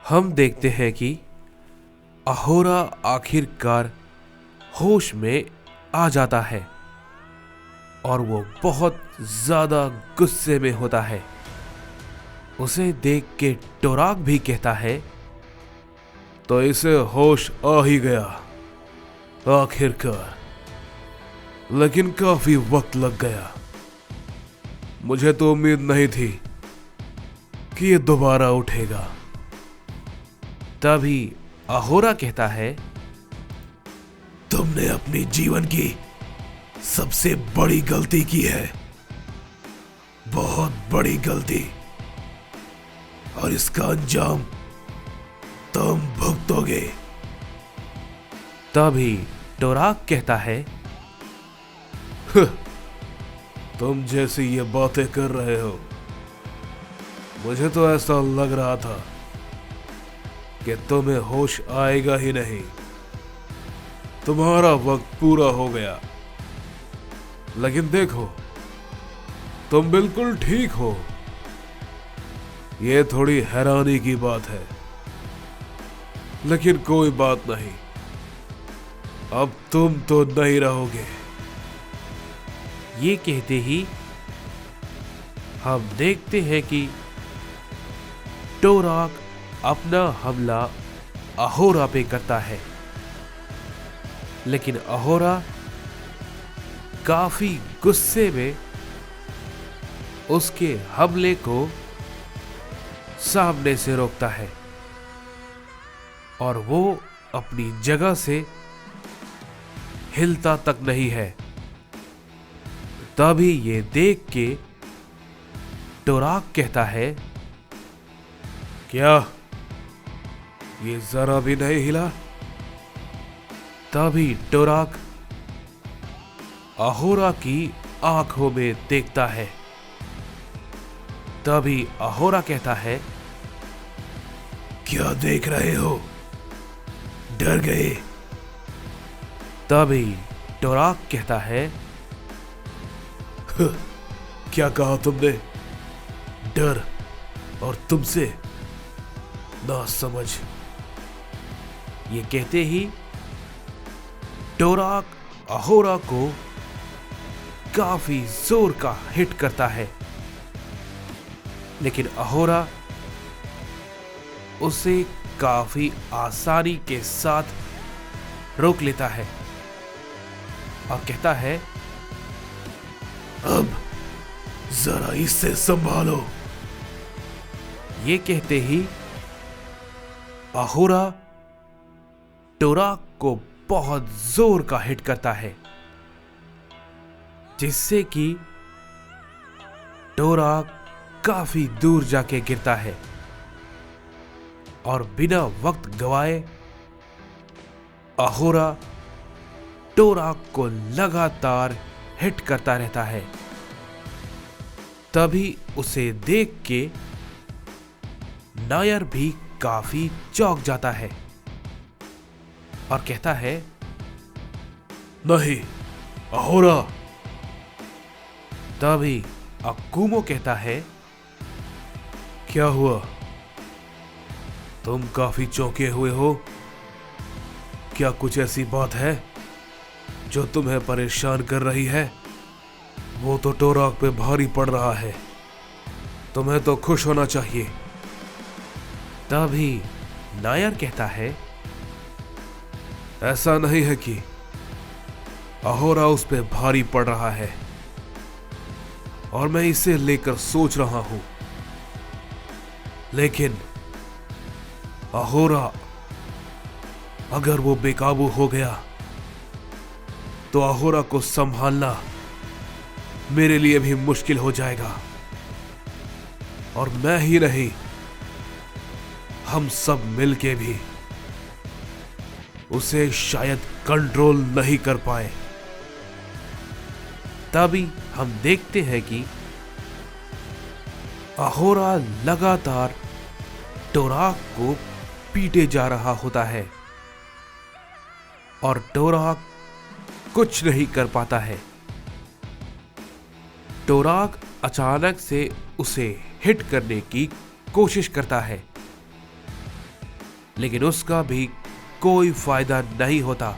हम देखते हैं कि अहोरा आखिरकार होश में आ जाता है और वो बहुत ज्यादा गुस्से में होता है। उसे देख के टोराक भी कहता है, तो इसे होश आ ही गया आखिरकार, लेकिन काफी वक्त लग गया। मुझे तो उम्मीद नहीं थी कि ये दोबारा उठेगा। तभी अहोरा कहता है, तुमने अपनी जीवन की सबसे बड़ी गलती की है, बहुत बड़ी गलती, और इसका अंजाम तुम भुगतोगे। तभी टोराक कहता है, तुम जैसी ये बातें कर रहे हो, मुझे तो ऐसा लग रहा था कि तुम्हें होश आएगा ही नहीं। तुम्हारा वक्त पूरा हो गया, लेकिन देखो, तुम बिल्कुल ठीक हो। ये थोड़ी हैरानी की बात है, लेकिन कोई बात नहीं, अब तुम तो नहीं रहोगे। ये कहते ही हम देखते हैं कि टोराक अपना हमला अहोरा पे करता है, लेकिन अहोरा काफी गुस्से में उसके हमले को सामने से रोकता है और वो अपनी जगह से हिलता तक नहीं है। तभी ये देख के टोराक कहता है, क्या ये जरा भी नहीं हिला? तभी टोराक अहोरा की आंखों में देखता है। तभी अहोरा कहता है, क्या देख रहे हो? डर गए? तभी टोराक कहता है, क्या कहा तुमने? डर? और तुमसे ना समझ। ये कहते ही टोराक अहोरा को काफी जोर का हिट करता है, लेकिन अहोरा उसे काफी आसानी के साथ रोक लेता है और कहता है, अब जरा इससे संभालो। ये कहते ही अहोरा टोराक को बहुत जोर का हिट करता है, जिससे कि टोराक काफी दूर जाके गिरता है और बिना वक्त गवाए अहोरा टोराक को लगातार हिट करता रहता है। तभी उसे देख के नायर भी काफी चौंक जाता है और कहता है, नहीं अहोरा। तभी अक्कुमो कहता है, क्या हुआ? तुम काफी चौंके हुए हो। क्या कुछ ऐसी बात है जो तुम्हें परेशान कर रही है? वो तो टोराक पे भारी पड़ रहा है, तुम्हें तो खुश होना चाहिए। तभी नायर कहता है, ऐसा नहीं है कि अहोरा उस पे भारी पड़ रहा है, और मैं इसे लेकर सोच रहा हूं, लेकिन अहोरा अगर वो बेकाबू हो गया तो अहोरा को संभालना मेरे लिए भी मुश्किल हो जाएगा, और मैं ही नहीं, हम सब मिलके भी उसे शायद कंट्रोल नहीं कर पाए। तभी हम देखते हैं कि अहोरा लगातार टोराक को पीटे जा रहा होता है और टोराक कुछ नहीं कर पाता है। टोराक अचानक से उसे हिट करने की कोशिश करता है, लेकिन उसका भी कोई फायदा नहीं होता।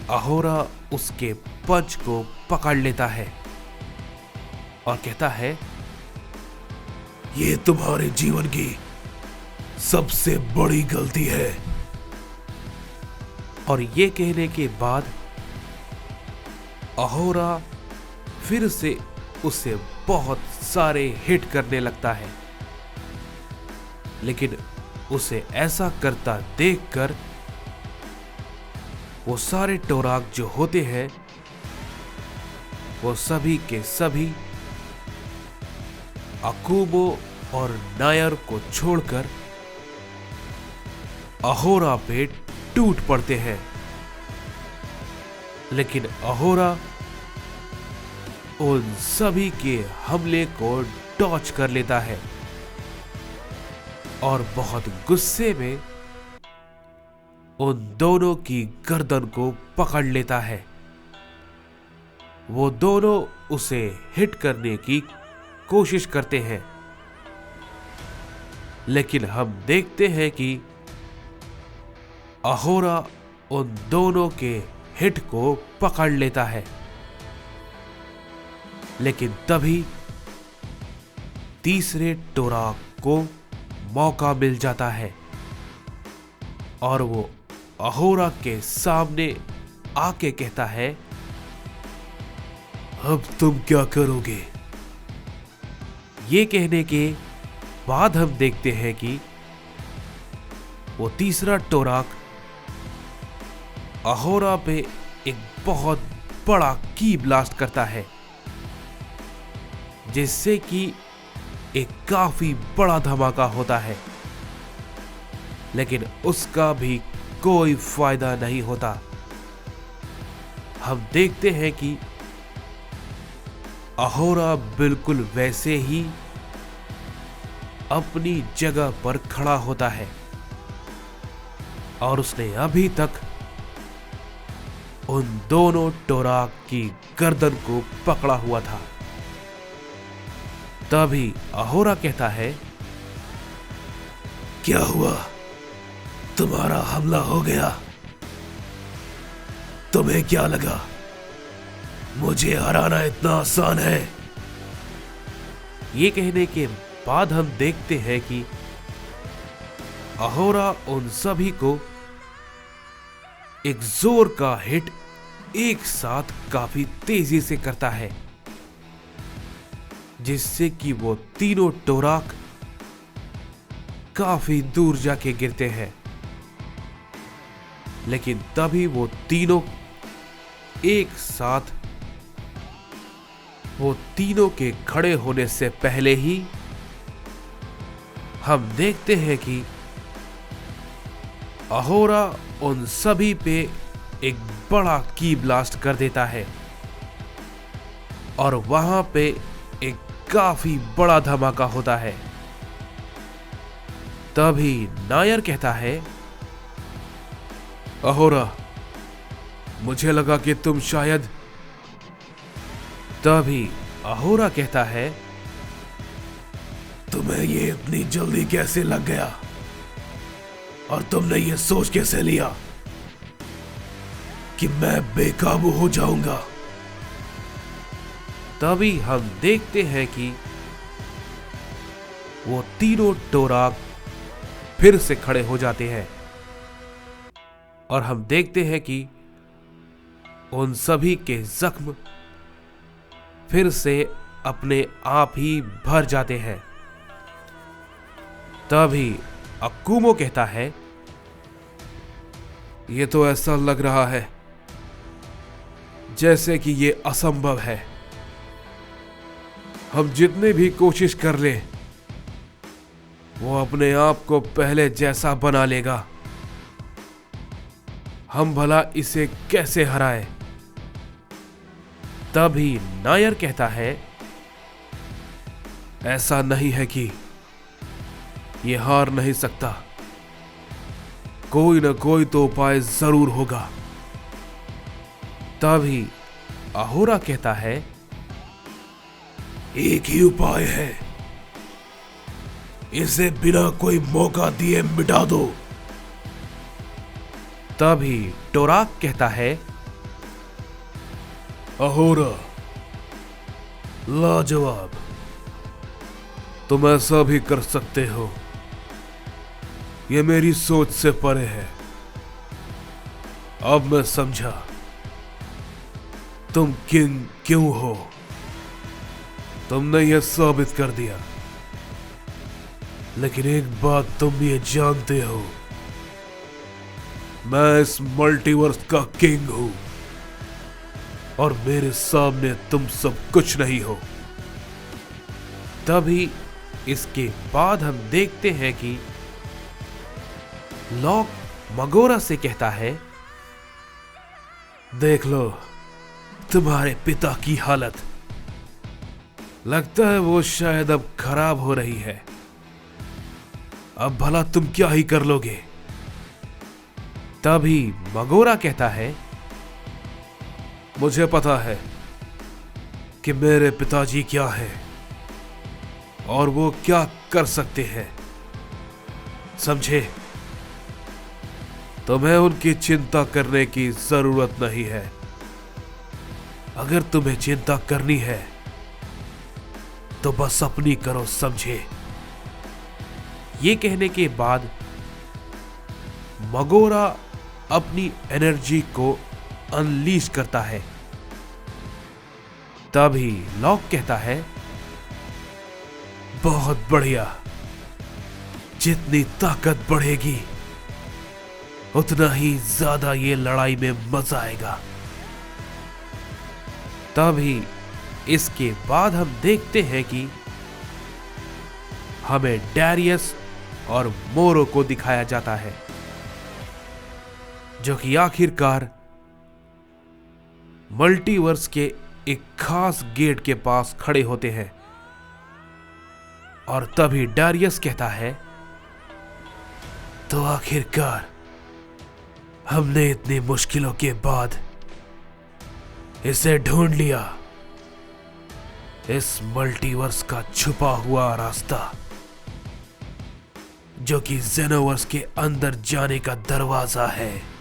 अहोरा उसके पंच को पकड़ लेता है और कहता है, ये तुम्हारे जीवन की सबसे बड़ी गलती है। और ये कहने के बाद अहोरा फिर से उसे बहुत सारे हिट करने लगता है, लेकिन उसे ऐसा करता देखकर वो सारे टोराक जो होते हैं वो सभी के सभी अकुबो और नायर को छोड़कर अहोरा पे टूट पड़ते हैं। लेकिन अहोरा उन सभी के हमले को डॉच कर लेता है और बहुत गुस्से में उन दोनों की गर्दन को पकड़ लेता है। वो दोनों उसे हिट करने की कोशिश करते हैं, लेकिन हम देखते हैं कि अहोरा उन दोनों के हिट को पकड़ लेता है। लेकिन तभी तीसरे टोराक को मौका मिल जाता है और वो अहोरा के सामने आके कहता है, अब तुम क्या करोगे? ये कहने के बाद हम देखते हैं कि वो तीसरा टोराक अहोरा पे एक बहुत बड़ा की ब्लास्ट करता है, जिससे कि एक काफी बड़ा धमाका होता है, लेकिन उसका भी कोई फायदा नहीं होता। हम देखते हैं कि अहोरा बिल्कुल वैसे ही अपनी जगह पर खड़ा होता है और उसने अभी तक उन दोनों टोराक की गर्दन को पकड़ा हुआ था। तभी अहोरा कहता है, क्या हुआ? तुम्हारा हमला हो गया? तुम्हें क्या लगा मुझे हराना इतना आसान है? ये कहने के बाद हम देखते हैं कि अहोरा उन सभी को एक जोर का हिट एक साथ काफी तेजी से करता है, जिससे कि वो तीनों टोराक काफी दूर जाके गिरते हैं। लेकिन तभी वो तीनों एक साथ, वो तीनों के खड़े होने से पहले ही हम देखते हैं कि अहोरा उन सभी पे एक बड़ा की ब्लास्ट कर देता है और वहां पे एक काफी बड़ा धमाका होता है। तभी नायर कहता है, अहोरा, मुझे लगा कि तुम शायद। तभी अहोरा कहता है, तुम्हें ये इतनी जल्दी कैसे लग गया और तुमने ये सोच कैसे लिया कि मैं बेकाबू हो जाऊंगा? तभी हम देखते हैं कि वो तीनों टोराक फिर से खड़े हो जाते हैं और हम देखते हैं कि उन सभी के जख्म फिर से अपने आप ही भर जाते हैं। तभी अकुमो कहता है, ये तो ऐसा लग रहा है जैसे कि ये असंभव है। हम जितने भी कोशिश कर लें वो अपने आप को पहले जैसा बना लेगा। हम भला इसे कैसे हराएं? तभी नायर कहता है, ऐसा नहीं है कि ये हार नहीं सकता, कोई ना कोई तो उपाय जरूर होगा। तभी अहोरा कहता है, एक ही उपाय है, इसे बिना कोई मौका दिए मिटा दो। तभी टोराक कहता है, अहोरा, लाजवाब, तुम ऐसा भी कर सकते हो। यह मेरी सोच से परे है। अब मैं समझा तुम किंग क्यों हो। तुमने यह साबित कर दिया। लेकिन एक बात तुम ये जानते हो, मैं इस मल्टीवर्स का किंग हूं और मेरे सामने तुम सब कुछ नहीं हो। तभी इसके बाद हम देखते हैं कि लॉक मगोरा से कहता है, देख लो तुम्हारे पिता की हालत। लगता है वो शायद अब खराब हो रही है। अब भला तुम क्या ही कर लोगे। तभी मगोरा कहता है, मुझे पता है कि मेरे पिताजी क्या है और वो क्या कर सकते हैं, समझे। तुम्हें उनकी चिंता करने की जरूरत नहीं है। अगर तुम्हें चिंता करनी है तो बस अपनी करो, समझे। ये कहने के बाद मगोरा अपनी एनर्जी को अनलीश करता है। तभी लॉक कहता है, बहुत बढ़िया। जितनी ताकत बढ़ेगी उतना ही ज्यादा ये लड़ाई में मजा आएगा। तभी इसके बाद हम देखते हैं कि हमें डैरियस और मोरो को दिखाया जाता है, जो कि आखिरकार मल्टीवर्स के एक खास गेट के पास खड़े होते हैं। और तभी डैरियस कहता है, तो आखिरकार हमने इतनी मुश्किलों के बाद इसे ढूंढ लिया। इस मल्टीवर्स का छुपा हुआ रास्ता, जो कि जेनोवर्स के अंदर जाने का दरवाजा है।